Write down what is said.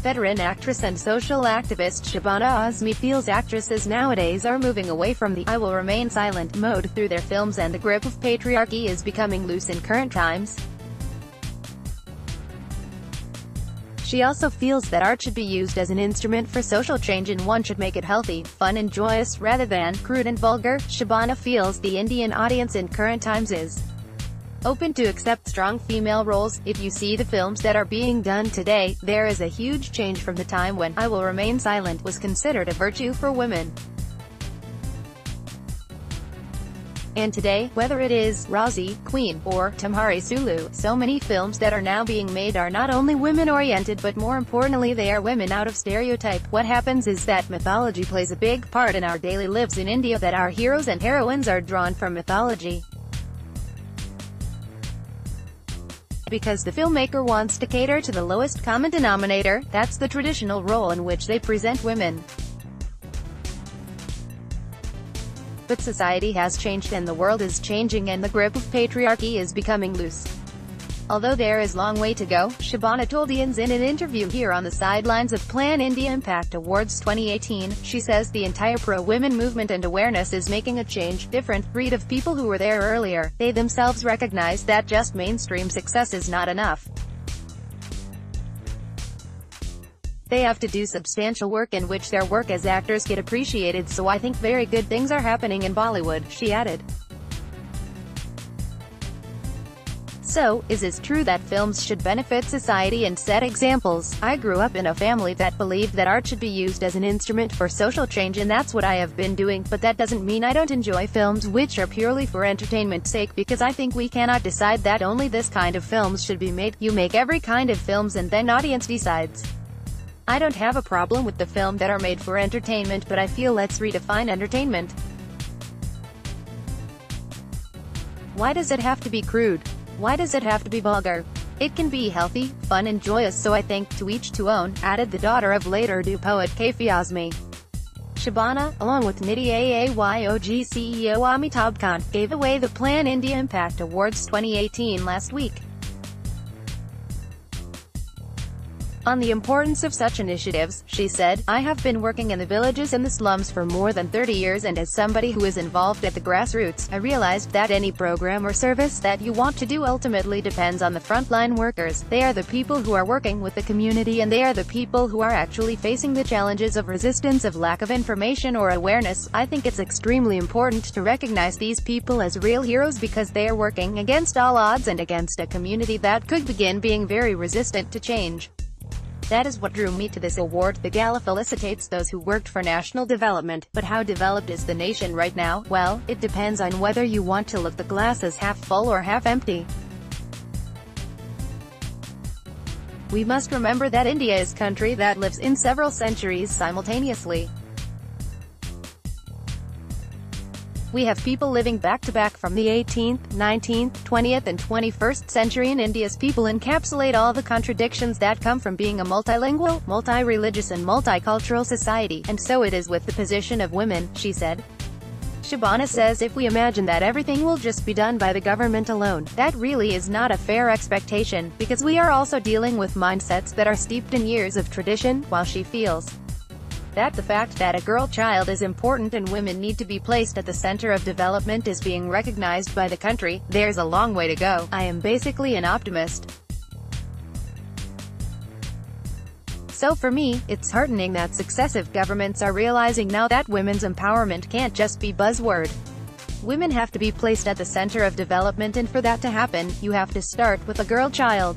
Veteran actress and social activist Shabana Azmi feels actresses nowadays are moving away from the "I will remain silent" mode through their films, and the grip of patriarchy is becoming loose in current times. She also feels that art should be used as an instrument for social change, and one should make it healthy, fun and joyous rather than crude and vulgar. Shabana feels the Indian audience in current times is open to accept strong female roles. If you see the films that are being done today, there is a huge change from the time when "I will remain silent" was considered a virtue for women. And today, whether it is Rosie, Queen, or Tamhari Sulu, so many films that are now being made are not only women-oriented, but more importantly they are women out of stereotype. What happens is that mythology plays a big part in our daily lives in India, that our heroes and heroines are drawn from mythology. Because the filmmaker wants to cater to the lowest common denominator, that's the traditional role in which they present women. But society has changed and the world is changing, and the grip of patriarchy is becoming loose. Although there is long way to go, Shabana told Ians in an interview here on the sidelines of Plan India Impact Awards 2018, she says the entire pro-women movement and awareness is making a change. Different breed of people who were there earlier. They themselves recognize that just mainstream success is not enough. They have to do substantial work in which their work as actors get appreciated, so I think very good things are happening in Bollywood, she added. So, is it true that films should benefit society and set examples? I grew up in a family that believed that art should be used as an instrument for social change, and that's what I have been doing, but that doesn't mean I don't enjoy films which are purely for entertainment's sake, because I think we cannot decide that only this kind of films should be made. You make every kind of films and then audience decides. I don't have a problem with the film that are made for entertainment, but I feel let's redefine entertainment. Why does it have to be crude? Why does it have to be vulgar? It can be healthy, fun and joyous, so I think to each to own, added the daughter of late Urdu poet Kathleen Azmi. Shabana, along with NITI AAYOG CEO Amitabh Kant, gave away the Plan India Impact Awards 2018 last week. On the importance of such initiatives, she said, "I have been working in the villages and the slums for more than 30 years, and as somebody who is involved at the grassroots, I realized that any program or service that you want to do ultimately depends on the frontline workers. They are the people who are working with the community, and they are the people who are actually facing the challenges of resistance, of lack of information or awareness. I think it's extremely important to recognize these people as real heroes, because they are working against all odds and against a community that could begin being very resistant to change. That is what drew me to this award." The gala felicitates those who worked for national development, but how developed is the nation right now? Well, it depends on whether you want to look the glass as half full or half empty. We must remember that India is a country that lives in several centuries simultaneously. We have people living back-to-back from the 18th, 19th, 20th and 21st century, and India's people encapsulate all the contradictions that come from being a multilingual, multi-religious and multicultural society, and so it is with the position of women, she said. Shabana says if we imagine that everything will just be done by the government alone, that really is not a fair expectation, because we are also dealing with mindsets that are steeped in years of tradition, while she feels that the fact that a girl child is important and women need to be placed at the center of development is being recognized by the country. There's a long way to go. I am basically an optimist. So for me, it's heartening that successive governments are realizing now that women's empowerment can't just be buzzword. Women have to be placed at the center of development, and for that to happen, you have to start with a girl child.